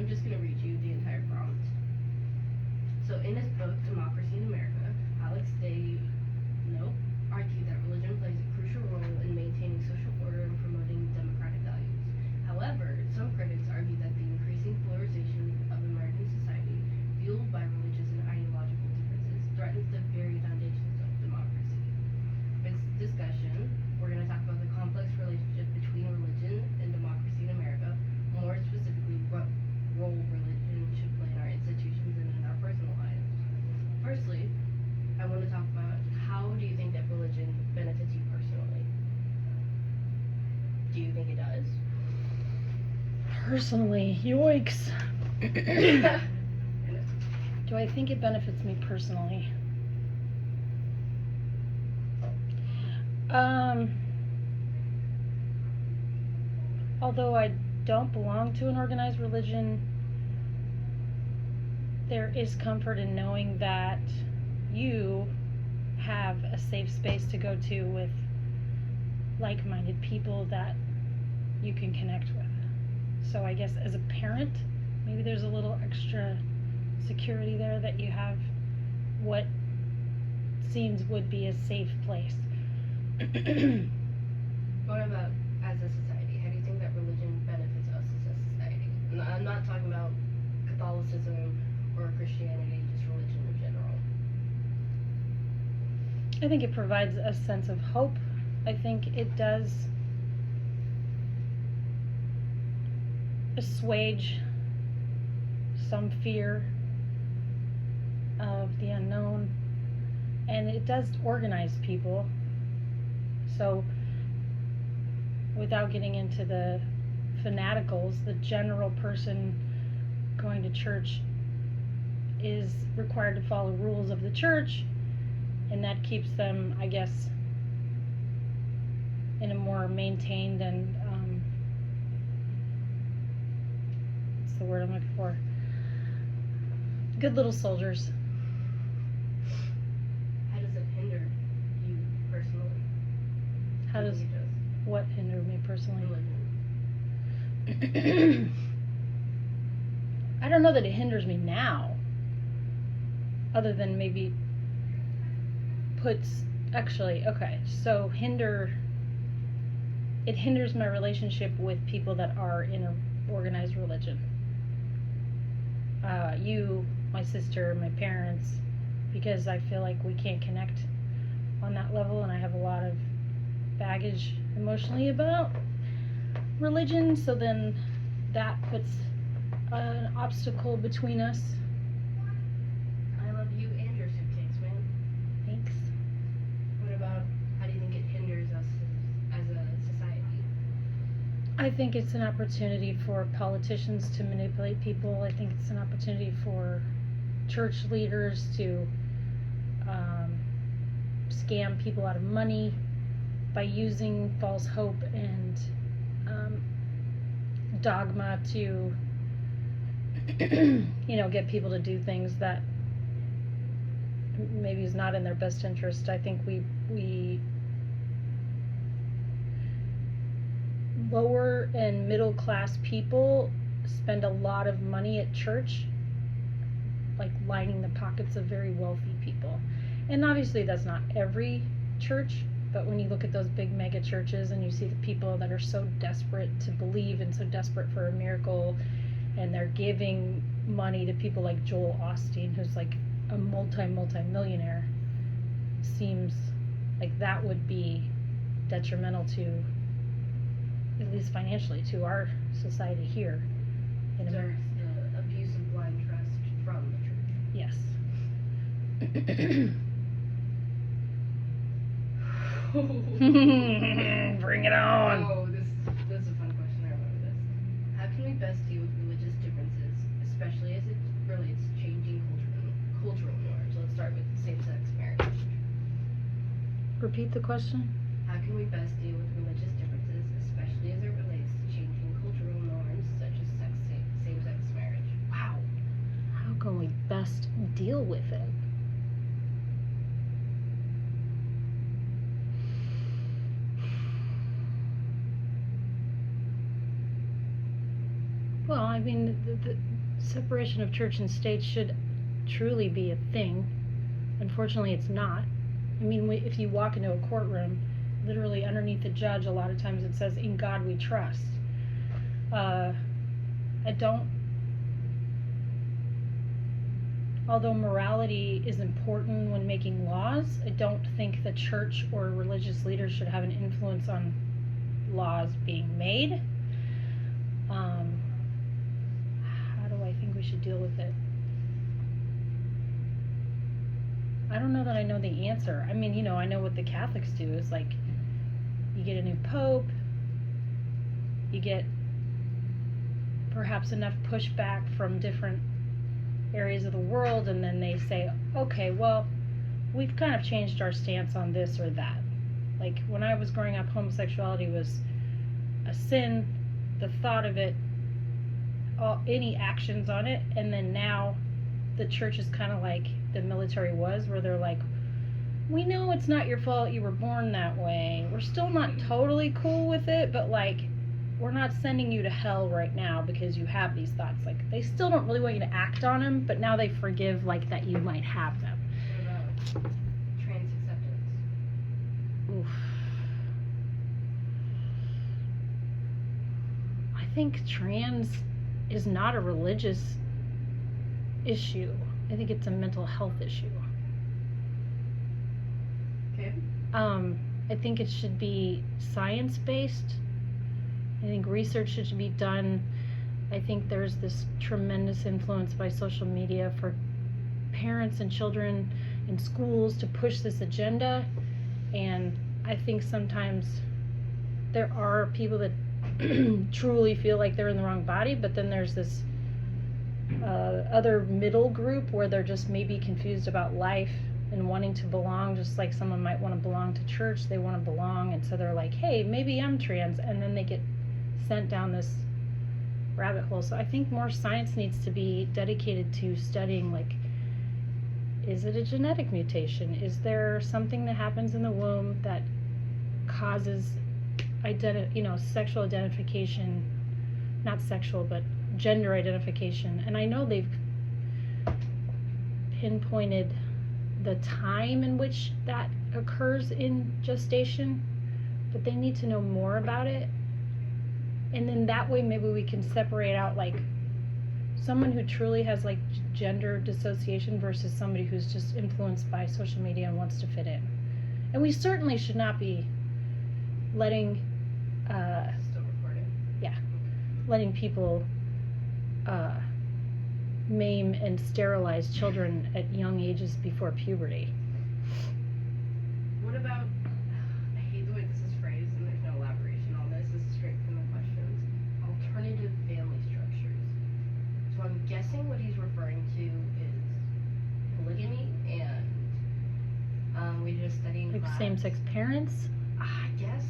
I'm just going to read you the entire prompt. So in his book, Democracy in America, Alex Day argued that religion plays a crucial role in maintaining social order and promoting democratic values. However, some critics argue that the increasing polarization of American society, fueled by religious and ideological differences, threatens the very foundations of democracy. For this discussion, we're going to talk about the complex relationship between religion and democracy in America, more specifically what role religion should play in our institutions and in our personal lives. Firstly, I want to talk about how do you think that religion benefits you personally? Do you think it does? Personally, yoicks. Do I think it benefits me personally? Although I don't belong to an organized religion, there is comfort in knowing that you have a safe space to go to with like-minded people that you can connect with. So I guess as a parent, maybe there's a little extra security there that you have what seems would be a safe place. What about as a society? How do you think that religion benefits us as a society? And I'm not talking about Catholicism or Christianity, just religion in general. I think it provides a sense of hope. I think it does assuage some fear of the unknown, and it does organize people. So without getting into the fanaticals, the general person going to church is required to follow rules of the church, and that keeps them, I guess, in a more maintained and what's the word I'm looking for? Good little soldiers. How does it hinder you personally? How does what hinder me personally? Religion. I don't know that it hinders me now, other than maybe so it hinders my relationship with people that are in an organized religion. You, my sister, my parents, because I feel like we can't connect on that level, and I have a lot of baggage emotionally about religion, so then that puts an obstacle between us. I love you and your suitcase, man. Thanks. What about, how do you think it hinders us as a society? I think it's an opportunity for politicians to manipulate people. I think it's an opportunity for church leaders to scam people out of money by using false hope and dogma to get people to do things that maybe is not in their best interest. I think we lower and middle class people spend a lot of money at church, like lining the pockets of very wealthy people. And obviously that's not every church, but when you look at those big mega churches and you see the people that are so desperate to believe and so desperate for a miracle, and they're giving money to people like Joel Osteen, who's like a multi-millionaire, seems like that would be detrimental to, at least financially, to our society here in America. The abuse of blind trust from the church. Yes. Bring it on. Oh, this is a fun question. I remember this. How can we best deal with religious differences, especially as it relates to changing cultural norms? Let's start with same-sex marriage. Repeat the question. How can we best deal with religious differences, especially as it relates to changing cultural norms such as same-sex marriage? Wow. How can we best deal with it? Well, I mean, the separation of church and state should truly be a thing. Unfortunately, it's not. I mean, if you walk into a courtroom, literally underneath the judge, a lot of times it says, "In God we trust." I don't, although morality is important when making laws, I don't think the church or religious leaders should have an influence on laws being made. How do I think we should deal with it? I don't know that I know the answer. I mean, you know, I know what the Catholics do is like, you get a new pope, you get perhaps enough pushback from different areas of the world, and then they say, okay, well, we've kind of changed our stance on this or that. Like, when I was growing up, homosexuality was a sin, the thought of it, any actions on it, and then now the church is kind of like the military was, where they're like, we know it's not your fault, you were born that way, we're still not totally cool with it, but like, we're not sending you to hell right now because you have these thoughts. Like, they still don't really want you to act on them, but now they forgive, like, that you might have them. What about trans acceptance? Oof. I think trans is not a religious issue. I think it's a mental health issue. Okay. I think it should be science-based. I think research should be done. I think there's this tremendous influence by social media for parents and children in schools to push this agenda, and I think sometimes there are people that truly feel like they're in the wrong body, but then there's this other middle group where they're just maybe confused about life and wanting to belong, just like someone might want to belong to church. They want to belong, and so they're like, hey, maybe I'm trans, and then they get sent down this rabbit hole. So I think more science needs to be dedicated to studying, like, is it a genetic mutation? Is there something that happens in the womb that causes sexual identification, not sexual, but gender identification? And I know they've pinpointed the time in which that occurs in gestation, but they need to know more about it. And then that way maybe we can separate out, like, someone who truly has, like, gender dissociation versus somebody who's just influenced by social media and wants to fit in. And we certainly should not be letting Still recording? letting people maim and sterilize children at young ages before puberty. What about, I hate the way this is phrased and there's no elaboration on this, this is straight from the questions, alternative family structures. So I'm guessing what he's referring to is polygamy and we did a study in Like class. same-sex parents? I guess,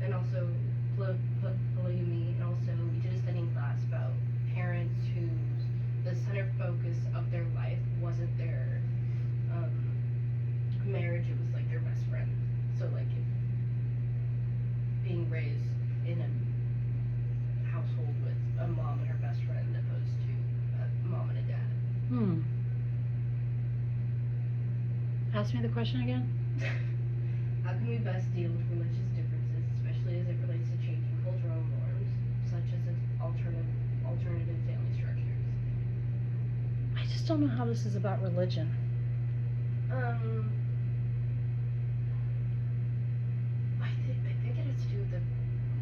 and also polygamy, and also we did a study in class about parents whose the center focus of their life wasn't their marriage, it was like their best friend. So like if being raised in a household with a mom and her best friend opposed to a mom and a dad. Ask me the question again. How can we best deal with religious differences, especially as it relates to changing cultural norms, such as alternative family structures? I just don't know how this is about religion. I think it has to do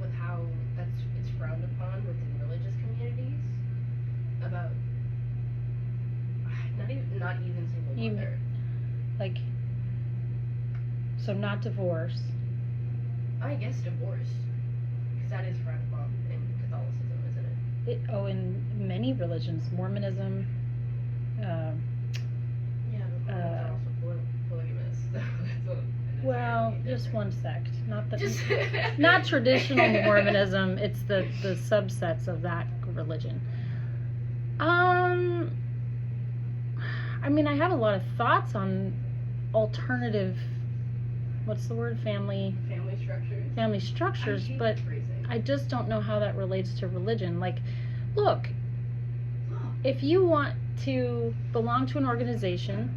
with how it's frowned upon within religious communities about not even single mother. Like, so not divorce. I guess divorce, because that is frowned upon in Catholicism, isn't it? In many religions, Mormonism. Yeah, but Mormons are also polygamous. So that's Well, just one sect, not the Just not traditional Mormonism. It's the subsets of that religion. I mean, I have a lot of thoughts on alternative. What's the word? Family structures. family structures, but I just don't know how that relates to religion. Like, look, if you want to belong to an organization,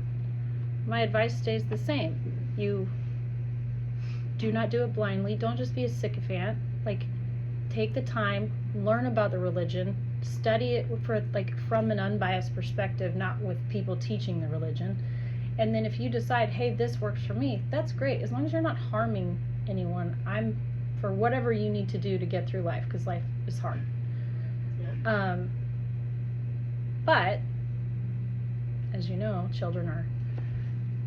my advice stays the same. You do not do it blindly. Don't just be a sycophant. Like, take the time, learn about the religion, study it from an unbiased perspective, not with people teaching the religion. And then if you decide, hey, this works for me, that's great. As long as you're not harming anyone, I'm for whatever you need to do to get through life, because life is hard. Yeah. But as you know, children are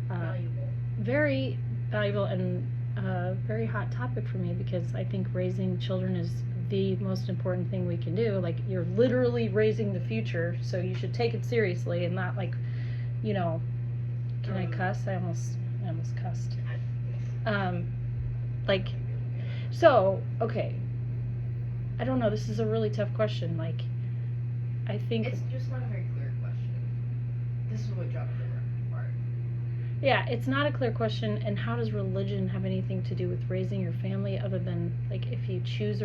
Valuable. very valuable and a very hot topic for me, because I think raising children is the most important thing we can do. Like, you're literally raising the future, so you should take it seriously and not like, you know, can I cuss? I almost cussed. Like, so, okay. I don't know, this is a really tough question. Like, I think It's just not a very clear question. This is what dropped the apart. yeah, it's not a clear question. And how does religion have anything to do with raising your family, other than, like, if you choose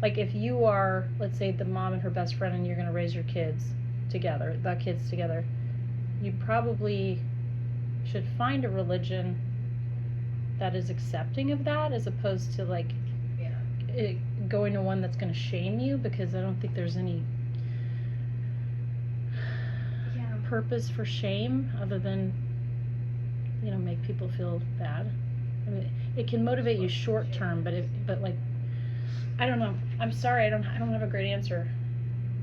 like, if you are, let's say, the mom and her best friend, and you're going to raise your kids together, you probably should find a religion that is accepting of that, as opposed to, like, going to one that's going to shame you, because I don't think there's any purpose for shame other than, you know, make people feel bad. I mean, it can motivate you short term, but like, I don't know. I'm sorry, I don't have a great answer.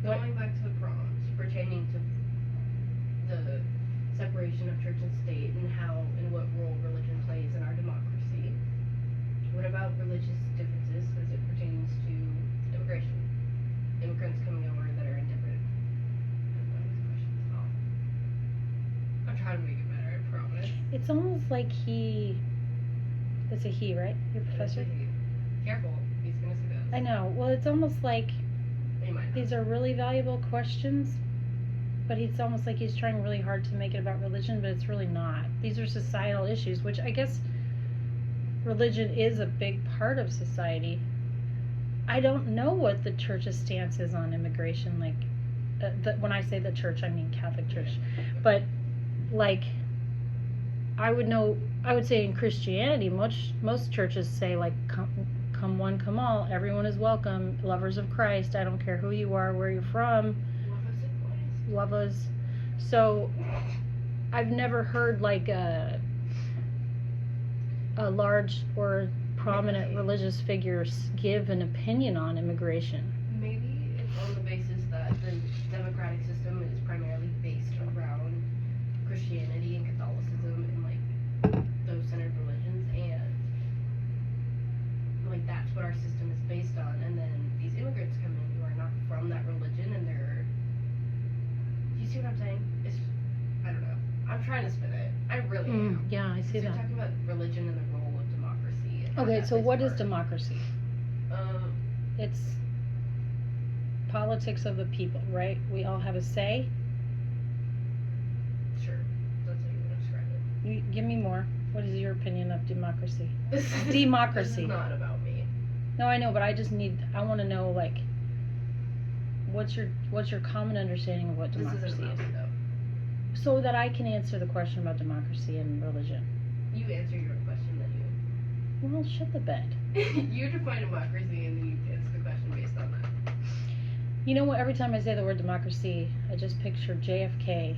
Going back to the prompts pertaining to the separation of church and state, and how and what role religion plays in our democracy. What about religious differences as it pertains to immigration? Immigrants coming over that are in different. I don't know these questions at all. I'm trying to make it better, I promise. It's almost like it's a he, right? Your professor? Careful, he's gonna see this. I know. Well, it's almost like He might not. these are really valuable questions, but it's almost like he's trying really hard to make it about religion, but it's really not. These are societal issues, which I guess religion is a big part of society. I don't know what the church's stance is on immigration. Like, when I say the church, I mean Catholic Church. But, like, I would say in Christianity, most churches say, like, come one, come all, everyone is welcome, lovers of Christ, I don't care who you are, where you're from, love us. So, I've never heard, like, a large or prominent religious figures give an opinion on immigration. Maybe it's on the basis that the democratic system is primarily based around Christianity and Catholicism and, like, those centered religions, and, like, that's what our system is based on. And then these immigrants come in who are not from that religion, and they're, do you see what I'm saying? I don't know. I'm trying to spin it. I really am. Yeah, I see So that. you're talking about religion and the role of democracy. And how Okay, that so plays a what is part. democracy? It's politics of the people, right? We all have a say. Sure. That's how you want to describe it. You give me more. What is your opinion of democracy? This Democracy. is not about me. No, I know, but I want to know, like, what's your common understanding of what This democracy isn't about me, is, though. so that I can answer the question about democracy and religion. You answer your own question, then Well, shit the bed. you define democracy, and then you answer the question based on that. You know what? Every time I say the word democracy, I just picture JFK.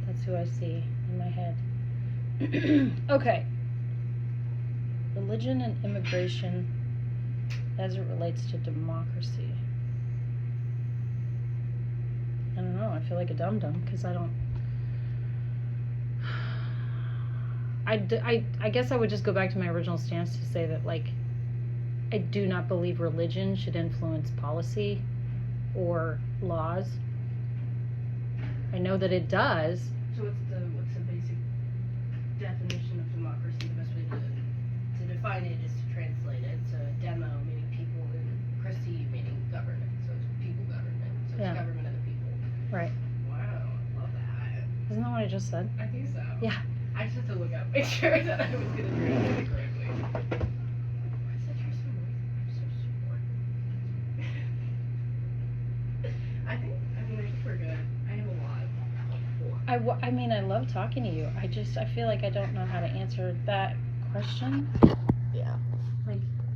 That's who I see in my head. Okay. Religion and immigration as it relates to democracy. I don't know. I feel like a dum-dum because I don't. I guess I would just go back to my original stance to say that, like, I do not believe religion should influence policy or laws. I know that it does. So what's the basic definition of democracy? The best way to define it is to translate it. So demo meaning people, and Christi meaning government. So it's people government. So Yeah. it's government of the people. Right. Wow, I love that. Isn't that what I just said? I think so. Yeah. I just had to look up, make sure that I was gonna translate it correctly. I mean, I love talking to you. I feel like I don't know how to answer that question. Yeah.